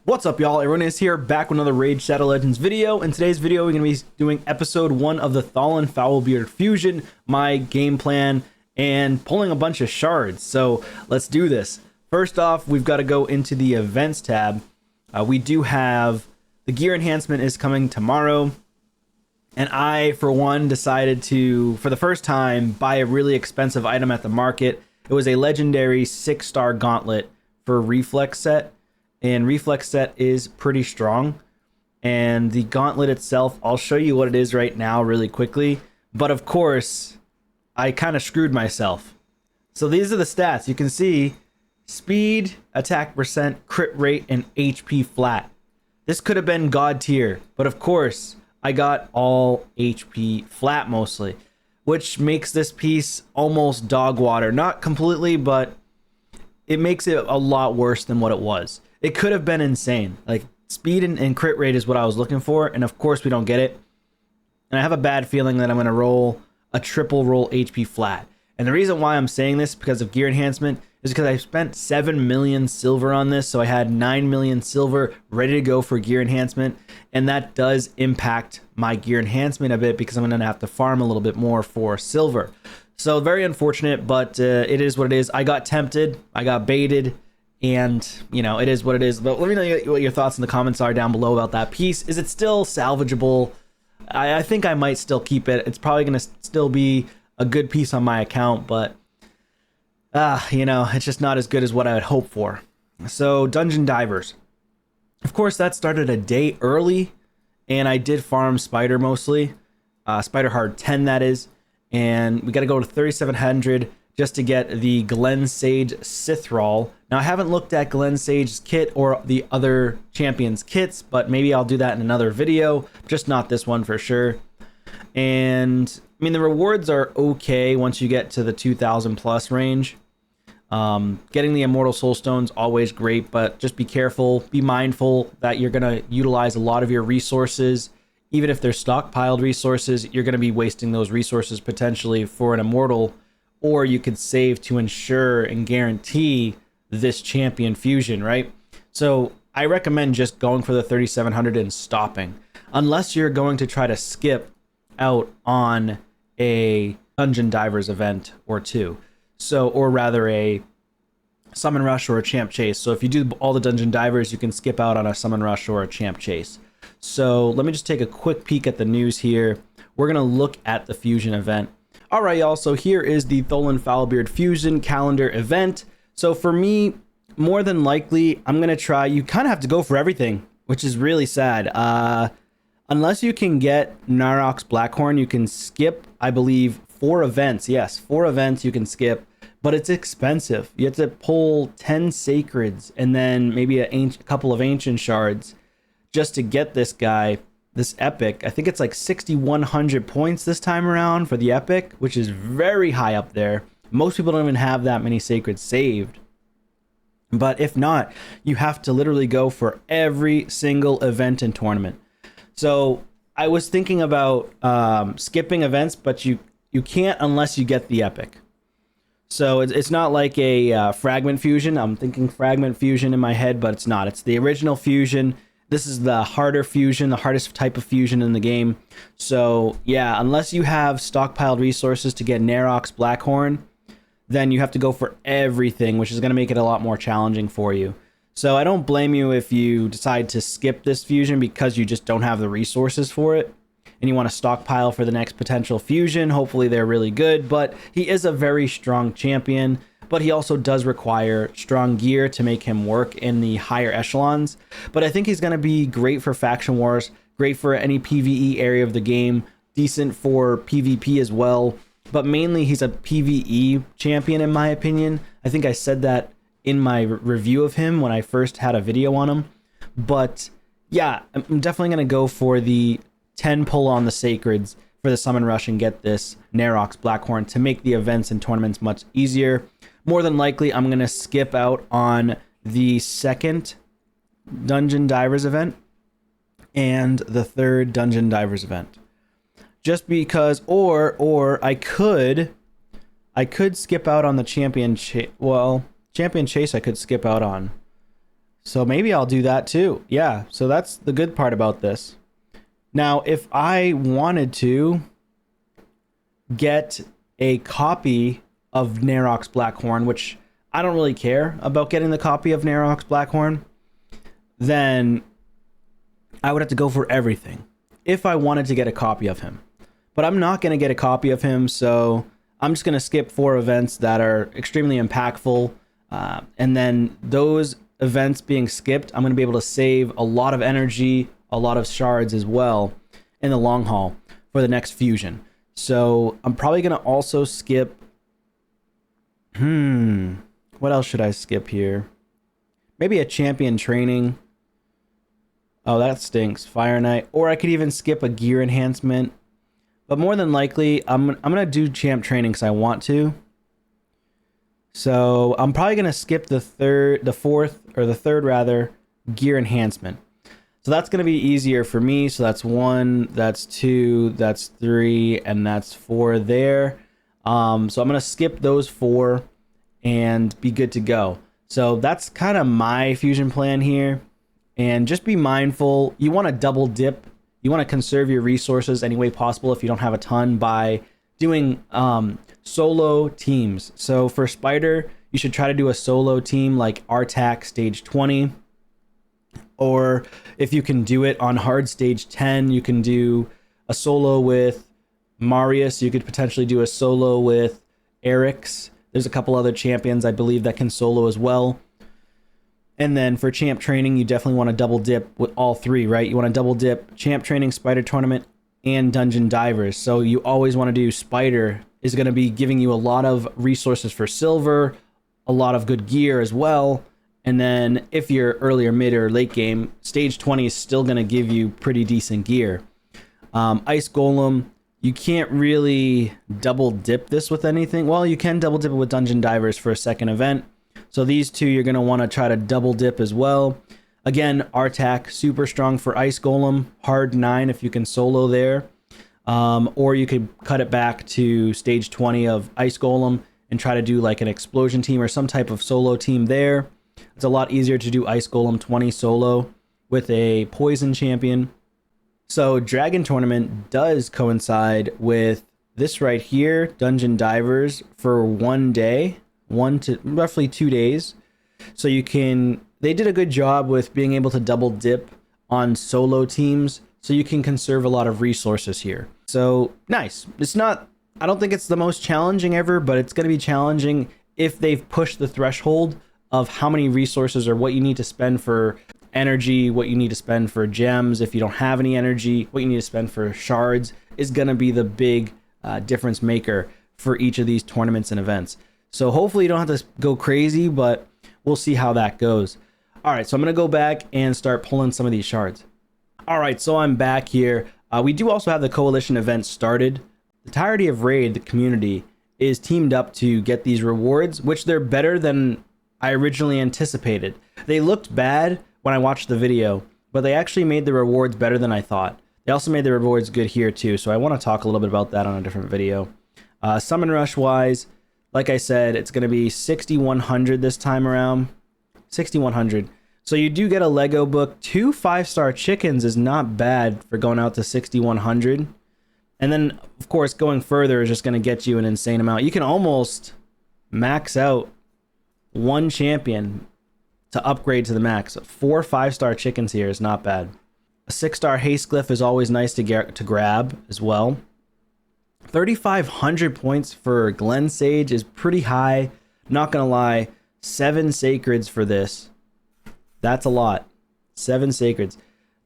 What's up, y'all? Everyone is here, back with another Raid Shadow Legends video. In today's video, we're going to be doing episode 1 of the THOLIN FOULBEARD fusion, my game plan, and pulling a bunch of shards. So let's do this. First off, we've got to go into the events tab. We do have the gear enhancement is coming tomorrow. And I, for one, decided to, for the first time, buy a really expensive item at the market. It was a legendary 6-star gauntlet for reflex set. And reflex set is pretty strong. And the gauntlet itself, I'll show you what it is right now really quickly. But of course, I kind of screwed myself. So these are the stats. You can see speed, attack percent, crit rate, and HP flat. This could have been god tier, but of course, I got all HP flat mostly, which makes this piece almost dog water. Not completely, but it makes it a lot worse than what it was. It could have been insane. Like, speed and crit rate is what I was looking for, and of course we don't get it. And I have a bad feeling that I'm going to roll a triple roll HP flat. And the reason why I'm saying this because of gear enhancement is because I spent 7 million silver on this, so I had 9 million silver ready to go for gear enhancement, and that does impact my gear enhancement a bit because I'm going to have to farm a little bit more for silver. So very unfortunate, but it is what it is. I got tempted, I got baited, and you know, it is what it is. But let me know what your thoughts in the comments are down below about that piece. Is it still salvageable? I think I might still keep it. It's probably going to still be a good piece on my account, but you know, it's just not as good as what I would hope for. So dungeon divers, of course, that started a day early, and I did farm spider mostly, spider hard 10 that is, and we got to go to 3700 just to get the Glen Sage Sithrall. Now I haven't looked at Glen Sage's kit or the other champions kits, but maybe I'll do that in another video, just not this one for sure. And I mean, the rewards are okay once you get to the 2000 plus range. Getting the Immortal Soulstone's always great, but just be careful, be mindful that you're going to utilize a lot of your resources. Even if they're stockpiled resources, you're going to be wasting those resources potentially for an Immortal, or you could save to ensure and guarantee this champion fusion, right? So I recommend just going for the 3700 and stopping, unless you're going to try to skip out on a Dungeon Divers event or two. So, or rather a Summon Rush or a Champ Chase. So if you do all the Dungeon Divers, you can skip out on a Summon Rush or a Champ Chase. So let me just take a quick peek at the news here. We're going to look at the Fusion event. All right, y'all. So here is the THOLIN FOULBEARD Fusion calendar event. So for me, more than likely, I'm going to try. You kind of have to go for everything, which is really sad. Unless you can get Narok's Blackhorn, you can skip, I believe, 4 events. Yes, 4 events you can skip, but it's expensive. You have to pull 10 Sacreds and then maybe a couple of Ancient Shards just to get this guy, this Epic. I think it's like 6,100 points this time around for the Epic, which is very high up there. Most people don't even have that many Sacreds saved. But if not, you have to literally go for every single event and tournament. So I was thinking about skipping events, but you can't unless you get the Epic. So it's not like a Fragment Fusion. I'm thinking Fragment Fusion in my head, but it's not. It's the original Fusion. This is the harder Fusion, the hardest type of Fusion in the game. So yeah, unless you have stockpiled resources to get Narok's Blackhorn, then you have to go for everything, which is going to make it a lot more challenging for you. So I don't blame you if you decide to skip this fusion because you just don't have the resources for it and you want to stockpile for the next potential fusion. Hopefully they're really good, but he is a very strong champion, but he also does require strong gear to make him work in the higher echelons. But I think he's going to be great for faction wars, great for any PvE area of the game, decent for PvP as well, but mainly he's a PvE champion in my opinion. I think I said that in my review of him when I first had a video on him. But yeah, I'm definitely going to go for the 10 pull on the Sacreds for the Summon Rush and get this Narok's Blackhorn to make the events and tournaments much easier. More than likely, I'm going to skip out on the second Dungeon Divers event and the third Dungeon Divers event. Just because, or I could skip out on the Champion Chase. Well, Champion Chase I could skip out on. So maybe I'll do that too. Yeah, so that's the good part about this. Now, if I wanted to get a copy of Narok's Blackhorn, which I don't really care about getting the copy of Narok's Blackhorn, then I would have to go for everything if I wanted to get a copy of him. But I'm not going to get a copy of him, so I'm just going to skip 4 events that are extremely impactful. And then those events being skipped, I'm going to be able to save a lot of energy, a lot of shards as well in the long haul for the next fusion. So I'm probably going to also skip... What else should I skip here? Maybe a champion training. Oh, that stinks. Fire Knight. Or I could even skip a gear enhancement. But more than likely, I'm going to do champ training because I want to. So I'm probably going to skip the third gear enhancement. So that's going to be easier for me. So that's 1, that's 2, that's 3, and that's 4 there. So I'm going to skip those 4 and be good to go. So that's kind of my fusion plan here. And just be mindful, you want to double dip. You want to conserve your resources any way possible if you don't have a ton by doing solo teams. So for Spider, you should try to do a solo team like Artak stage 20. Or if you can do it on hard stage 10, you can do a solo with Marius. You could potentially do a solo with Eric's. There's a couple other champions I believe that can solo as well. And then for champ training, you definitely want to double dip with all 3, right? You want to double dip champ training, Spider tournament, and dungeon divers. So you always want to do Spider is going to be giving you a lot of resources for silver, a lot of good gear as well. And then if you're earlier, mid, or late game, stage 20 is still going to give you pretty decent gear. Ice Golem, you can't really double dip this with anything. Well, you can double dip it with dungeon divers for a second event. So these 2 you're going to want to try to double dip as well. Again, Artak, super strong for Ice Golem, hard 9 if you can solo there. Or you could cut it back to stage 20 of Ice Golem and try to do like an explosion team or some type of solo team there. It's a lot easier to do Ice Golem 20 solo with a poison champion. So Dragon Tournament does coincide with this right here, Dungeon Divers, for 1 day, 1 to roughly 2 days. So you can, they did a good job with being able to double dip on solo teams, so you can conserve a lot of resources here. So nice. It's not, I don't think it's the most challenging ever, but it's going to be challenging if they've pushed the threshold of how many resources or what you need to spend for energy, what you need to spend for gems. If you don't have any energy, what you need to spend for shards is going to be the big difference maker for each of these tournaments and events. So hopefully you don't have to go crazy, but we'll see how that goes. All right, so I'm going to go back and start pulling some of these shards. All right, so I'm back here. We do also have the coalition event started. The entirety of Raid, the community, is teamed up to get these rewards, which they're better than I originally anticipated. They looked bad when I watched the video, but they actually made the rewards better than I thought. They also made the rewards good here too, so I want to talk a little bit about that on a different video. Summon Rush wise, like I said, it's going to be 6,100 this time around. 6,100. So you do get a Lego book. 2 5-star chickens is not bad for going out to 6,100. And then, of course, going further is just going to get you an insane amount. You can almost max out 1 champion to upgrade to the max. 4 5-star chickens here is not bad. A 6-star Haystcliff is always nice to grab as well. 3,500 points for Glen Sage is pretty high. Not gonna lie, 7 sacreds for this. That's a lot. 7 sacreds.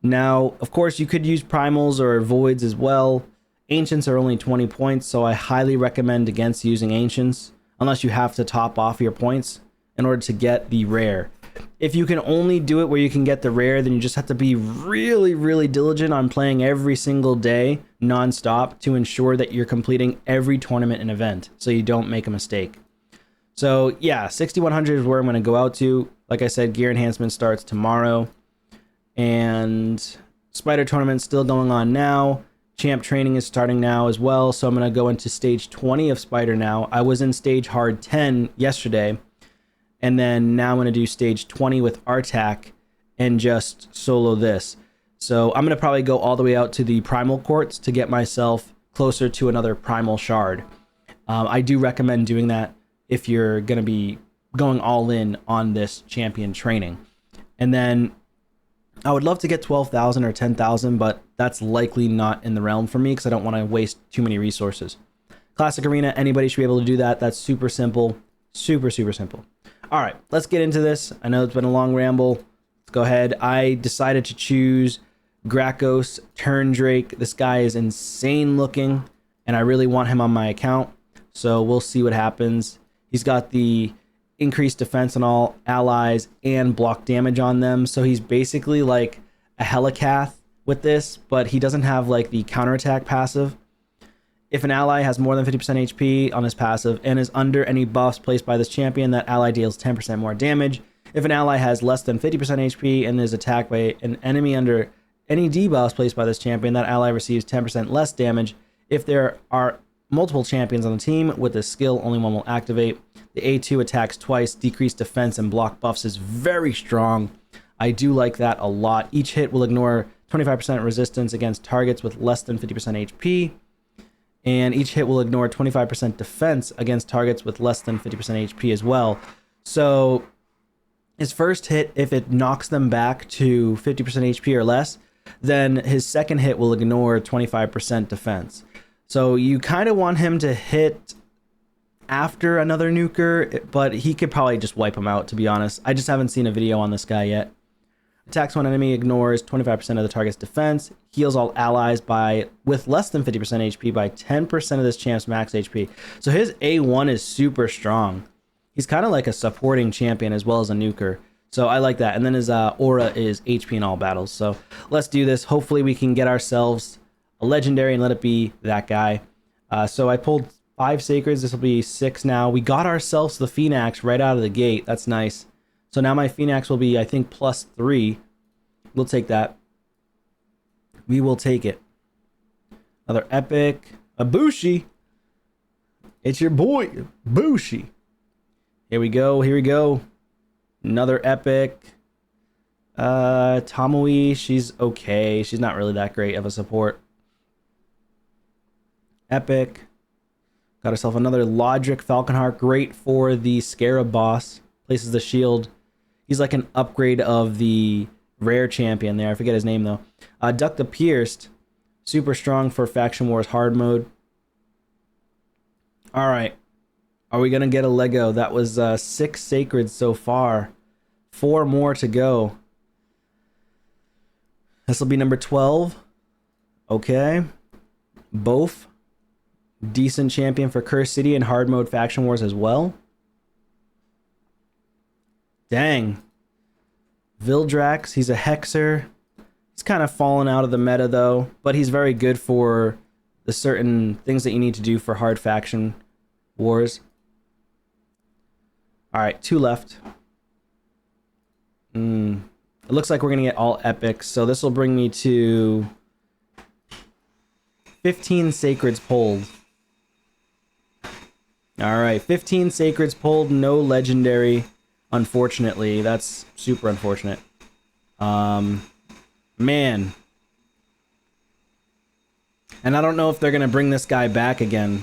Now, of course, you could use primals or voids as well. Ancients are only 20 points, so I highly recommend against using ancients unless you have to top off your points in order to get the rare. If you can only do it where you can get the rare, then you just have to be really, really diligent on playing every single day non-stop to ensure that you're completing every tournament and event so you don't make a mistake. So yeah, 6,100 is where I'm going to go out to. Like I said, gear enhancement starts tomorrow. And Spider tournament still going on now. Champ training is starting now as well. So I'm going to go into stage 20 of Spider now. I was in stage hard 10 yesterday. And then now I'm going to do stage 20 with Artak and just solo this. So I'm going to probably go all the way out to the Primal Courts to get myself closer to another Primal Shard. I do recommend doing that if you're going to be going all in on this champion training. And then I would love to get 12,000 or 10,000, but that's likely not in the realm for me because I don't want to waste too many resources. Classic Arena, anybody should be able to do that. That's super simple. Super, super simple. All right, let's get into this. I know it's been a long ramble. Let's go ahead. I decided to choose Grakos Turndrake. This guy is insane looking, and I really want him on my account. So we'll see what happens. He's got the increased defense on all allies and block damage on them. So he's basically like a Helicath with this, but he doesn't have like the counterattack passive. If an ally has more than 50% HP on his passive and is under any buffs placed by this champion, that ally deals 10% more damage. If an ally has less than 50% HP and is attacked by an enemy under any debuffs placed by this champion, that ally receives 10% less damage. If there are multiple champions on the team with this skill, only one will activate. The A2 attacks twice, decreased defense and block buffs is very strong. I do like that a lot. Each hit will ignore 25% resistance against targets with less than 50% HP. And each hit will ignore 25% defense against targets with less than 50% HP as well. So his first hit, if it knocks them back to 50% HP or less, then his second hit will ignore 25% defense. So you kind of want him to hit after another nuker, but he could probably just wipe him out, to be honest. I just haven't seen a video on this guy yet. Attacks one enemy, ignores 25% of the target's defense, heals all allies with less than 50% HP by 10% of this champ's max HP. So his A1 is super strong. He's kind of like a supporting champion as well as a nuker. So I like that. And then his aura is HP in all battles. So let's do this. Hopefully we can get ourselves a legendary and let it be that guy. So I pulled 5 sacreds. This will be 6 now. We got ourselves the Phoenix right out of the gate. That's nice. So now my Phoenix will be, I think, +3. We'll take that. We will take it. Another epic. A Bushi. It's your boy, Bushi. Here we go. Here we go. Another epic. Tomoe, she's okay. She's not really that great of a support. Epic. Got herself another Lodric Falconheart. Great for the Scarab boss. Places the shield. He's like an upgrade of the rare champion there. I forget his name though. Duck the Pierced. Super strong for Faction Wars hard mode. Alright. Are we going to get a Lego? That was 6 sacreds so far. 4 more to go. This will be number 12. Okay. Both. Decent champion for Curse City and hard mode Faction Wars as well. Dang. Vildrax, he's a Hexer. He's kind of fallen out of the meta though, but he's very good for the certain things that you need to do for hard Faction Wars. Alright, 2 left. It looks like we're going to get all epics, so this will bring me to 15 sacreds pulled. Alright, 15 sacreds pulled, no legendary. Unfortunately, that's super unfortunate. Man. And I don't know if they're going to bring this guy back again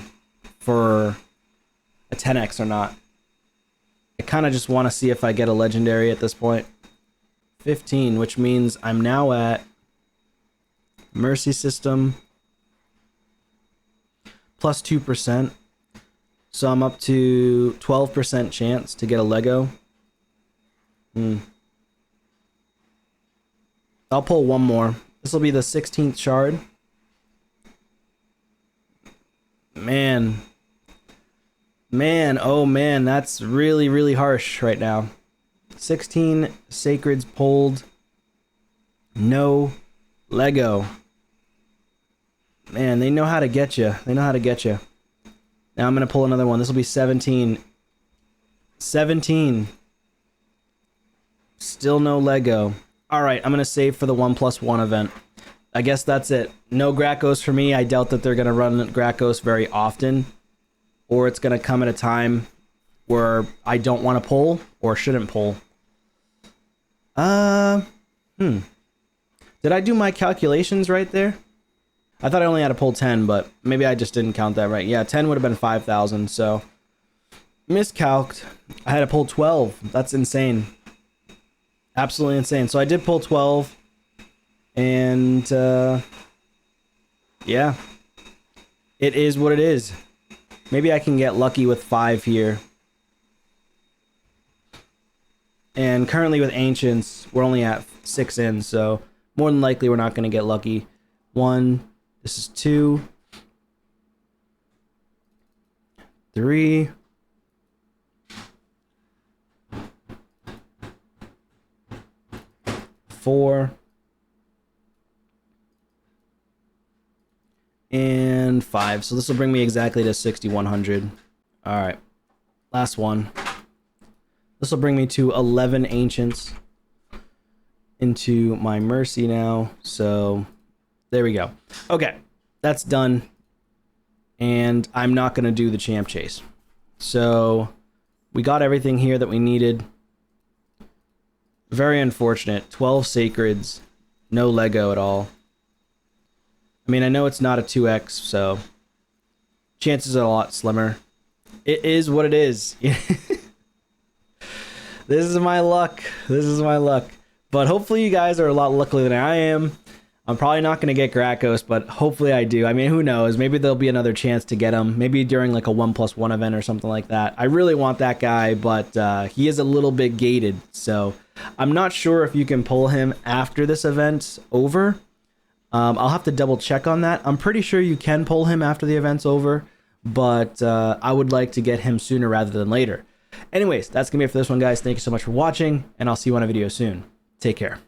for a 10x or not. I kind of just want to see if I get a legendary at this point. 15, which means I'm now at Mercy System plus 2%. So I'm up to 12% chance to get a Lego. I'll pull one more. This will be the 16th shard. Man, oh man, that's really, really harsh right now. 16 sacreds pulled. No Lego. Man, they know how to get you. They know how to get you. Now I'm going to pull another one. This will be 17. 17. Still no Lego. Alright, I'm going to save for the 1+1 event. I guess that's it. No Grakos for me. I doubt that they're going to run Grakos very often. Or it's going to come at a time where I don't want to pull or shouldn't pull. Did I do my calculations right there? I thought I only had to pull 10, but maybe I just didn't count that right. Yeah, 10 would have been 5,000, so miscalced. I had to pull 12. That's insane. Absolutely insane. So I did pull 12, and yeah, it is what it is. Maybe I can get lucky with 5 here. And currently with Ancients, we're only at 6 in, so more than likely we're not going to get lucky. 1, this is 2, 3, 4, and 5. So this will bring me exactly to 6,100. All right, last one. This will bring me to 11 Ancients into my Mercy now. So there we go. Okay, that's done. And I'm not going to do the champ chase. So we got everything here that we needed. Very unfortunate. 12 Sacreds. No Lego at all. I mean, I know it's not a 2x, so chances are a lot slimmer. It is what it is. This is my luck. This is my luck. But hopefully you guys are a lot luckier than I am. I'm probably not going to get Grakos, but hopefully I do. I mean, who knows? Maybe there'll be another chance to get him. Maybe during like a 1+1 event or something like that. I really want that guy, but he is a little bit gated. So I'm not sure if you can pull him after this event's over. I'll have to double check on that. I'm pretty sure you can pull him after the event's over, but I would like to get him sooner rather than later. Anyways, that's going to be it for this one, guys. Thank you so much for watching, and I'll see you on a video soon. Take care.